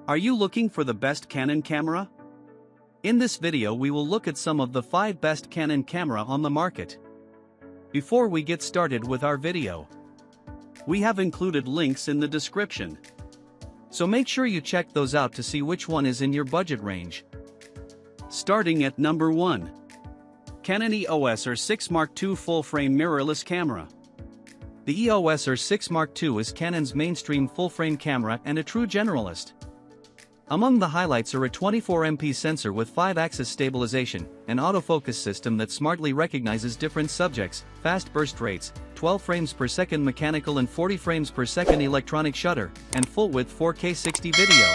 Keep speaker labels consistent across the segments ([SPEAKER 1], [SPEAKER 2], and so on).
[SPEAKER 1] Are you looking for the best Canon camera? In this video we will look at some of the 5 best Canon camera on the market. Before we get started with our video, we have included links in the description. So make sure you check those out to see which one is in your budget range. Starting at number 1. Canon EOS R6 Mark II Full-Frame Mirrorless Camera. The EOS R6 Mark II is Canon's mainstream full-frame camera and a true generalist. Among the highlights are a 24MP sensor with 5-axis stabilization, an autofocus system that smartly recognizes different subjects, fast burst rates, 12 frames per second mechanical and 40 frames per second electronic shutter, and full-width 4K 60 video.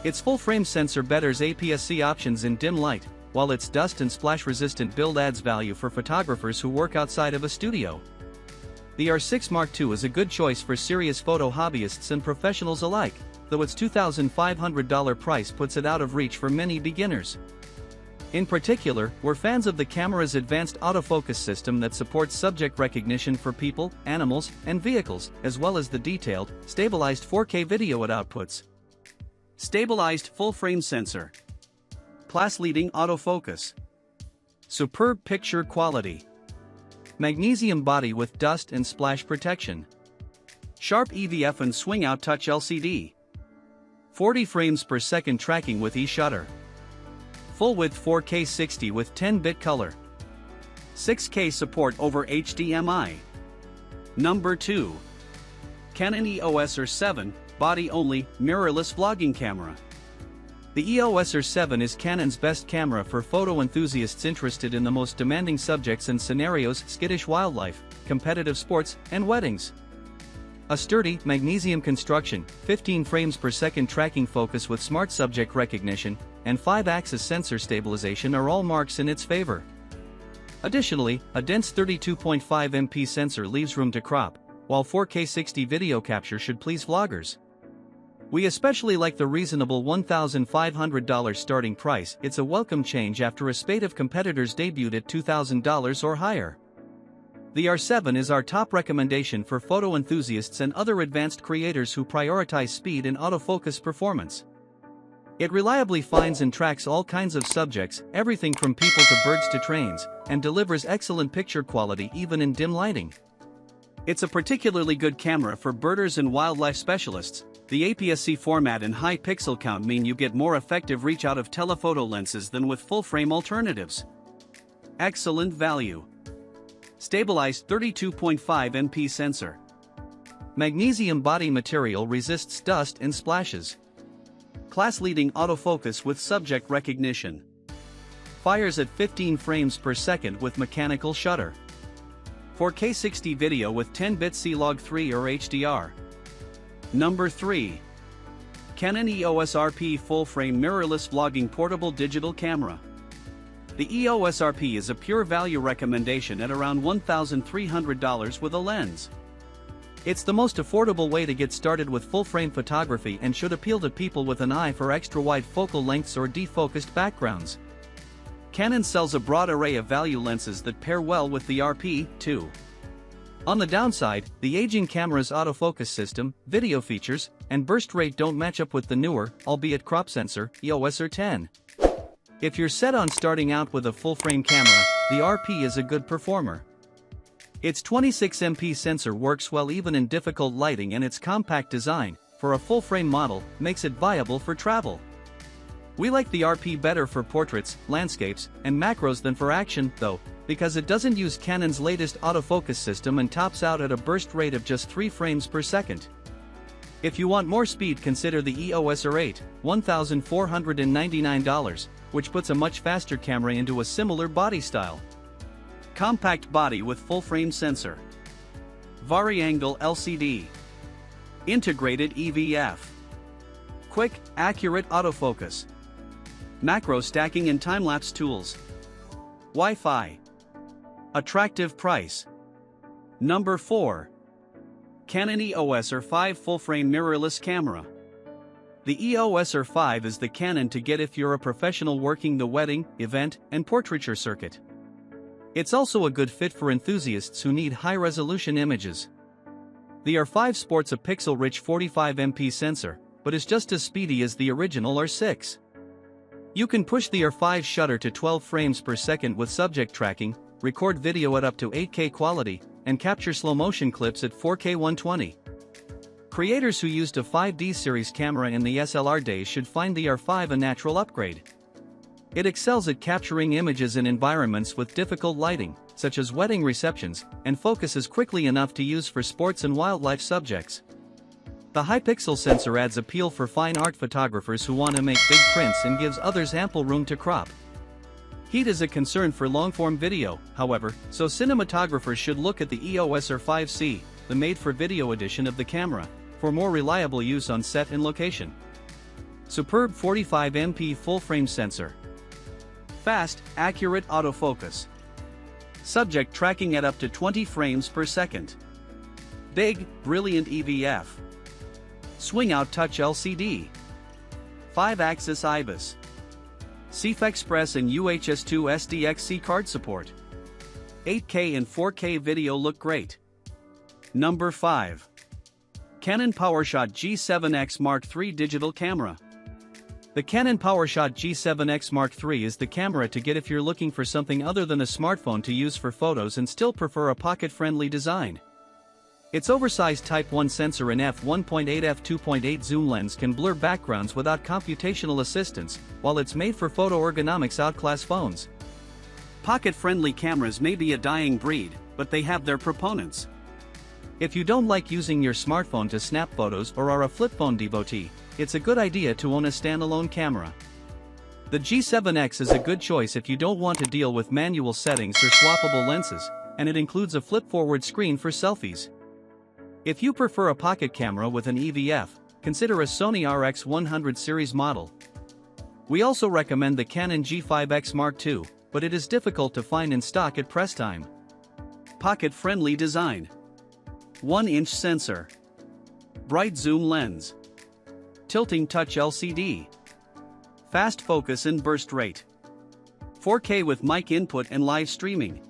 [SPEAKER 1] Its full-frame sensor betters APS-C options in dim light, while its dust and splash-resistant build adds value for photographers who work outside of a studio. The R6 Mark II is a good choice for serious photo hobbyists and professionals alike, though its $2,500 price puts it out of reach for many beginners. In particular, we're fans of the camera's advanced autofocus system that supports subject recognition for people, animals, and vehicles, as well as the detailed, stabilized 4K video it outputs. Stabilized full-frame sensor. Class-leading autofocus. Superb picture quality. Magnesium body with dust and splash protection. Sharp EVF and swing-out touch LCD. 40 frames per second tracking with e-shutter. Full-width 4K 60 with 10-bit color. 6K support over HDMI. Number 2. Canon EOS R7, body-only, mirrorless vlogging camera. The EOS R7 is Canon's best camera for photo enthusiasts interested in the most demanding subjects and scenarios: skittish wildlife, competitive sports, and weddings. A sturdy, magnesium construction, 15 frames per second tracking focus with smart subject recognition, and 5-axis sensor stabilization are all marks in its favor. Additionally, a dense 32.5MP sensor leaves room to crop, while 4K 60 video capture should please vloggers. We especially like the reasonable $1,500 starting price. It's a welcome change after a spate of competitors debuted at $2,000 or higher. The R7 is our top recommendation for photo enthusiasts and other advanced creators who prioritize speed and autofocus performance. It reliably finds and tracks all kinds of subjects, everything from people to birds to trains, and delivers excellent picture quality even in dim lighting. It's a particularly good camera for birders and wildlife specialists. The APS-C format and high pixel count mean you get more effective reach out of telephoto lenses than with full-frame alternatives. Excellent value. Stabilized 32.5MP sensor. Magnesium body material resists dust and splashes. Class-leading autofocus with subject recognition. Fires at 15 frames per second with mechanical shutter. 4K 60 video with 10-bit C-Log3 or HDR. Number 3. Canon EOS RP Full-Frame Mirrorless Vlogging Portable Digital Camera. The EOS RP is a pure value recommendation at around $1,300 with a lens. It's the most affordable way to get started with full-frame photography and should appeal to people with an eye for extra-wide focal lengths or defocused backgrounds. Canon sells a broad array of value lenses that pair well with the RP, too. On the downside, the aging camera's autofocus system, video features, and burst rate don't match up with the newer, albeit crop sensor, EOS R10. If you're set on starting out with a full-frame camera, the RP is a good performer. Its 26MP sensor works well even in difficult lighting, and its compact design, for a full-frame model, makes it viable for travel. We like the RP better for portraits, landscapes, and macros than for action, though, because it doesn't use Canon's latest autofocus system and tops out at a burst rate of just 3 frames per second. If you want more speed, consider the EOS R8, $1,499, which puts a much faster camera into a similar body style. Compact body with full-frame sensor. Vari-angle LCD. Integrated EVF. Quick, accurate autofocus. Macro stacking and time-lapse tools. Wi-Fi. Attractive price. Number 4. Canon EOS R5 Full-Frame Mirrorless Camera. The EOS R5 is the Canon to get if you're a professional working the wedding, event, and portraiture circuit. It's also a good fit for enthusiasts who need high-resolution images. The R5 sports a pixel-rich 45MP sensor, but is just as speedy as the original R6. You can push the R5 shutter to 12 frames per second with subject tracking, record video at up to 8K quality, and capture slow-motion clips at 4K 120. Creators who used a 5D series camera in the SLR days should find the R5 a natural upgrade. It excels at capturing images in environments with difficult lighting, such as wedding receptions, and focuses quickly enough to use for sports and wildlife subjects. The high-pixel sensor adds appeal for fine art photographers who want to make big prints and gives others ample room to crop. Heat is a concern for long-form video, however, so cinematographers should look at the EOS R5C, the made-for-video edition of the camera, for more reliable use on set and location. Superb 45MP full-frame sensor. Fast, accurate autofocus. Subject tracking at up to 20 frames per second. Big, brilliant EVF. Swing-out touch LCD. 5-axis IBIS. CF Express and UHS-2 SDXC card support. 8K and 4K video look great. Number 5. Canon PowerShot G7X Mark III Digital Camera. The Canon PowerShot G7X Mark III is the camera to get if you're looking for something other than a smartphone to use for photos and still prefer a pocket-friendly design. Its oversized Type 1 sensor and f1.8 f2.8 zoom lens can blur backgrounds without computational assistance, while it's made for photo ergonomics outclass phones. Pocket-friendly cameras may be a dying breed, but they have their proponents. If you don't like using your smartphone to snap photos or are a flip phone devotee, it's a good idea to own a standalone camera. The G7X is a good choice if you don't want to deal with manual settings or swappable lenses, and it includes a flip-forward screen for selfies. If you prefer a pocket camera with an EVF, consider a Sony RX100 series model. We also recommend the Canon G5X Mark II, but it is difficult to find in stock at press time. Pocket-friendly design. 1-inch sensor. Bright zoom lens. Tilting touch LCD. Fast focus and burst rate. 4K with mic input and live streaming.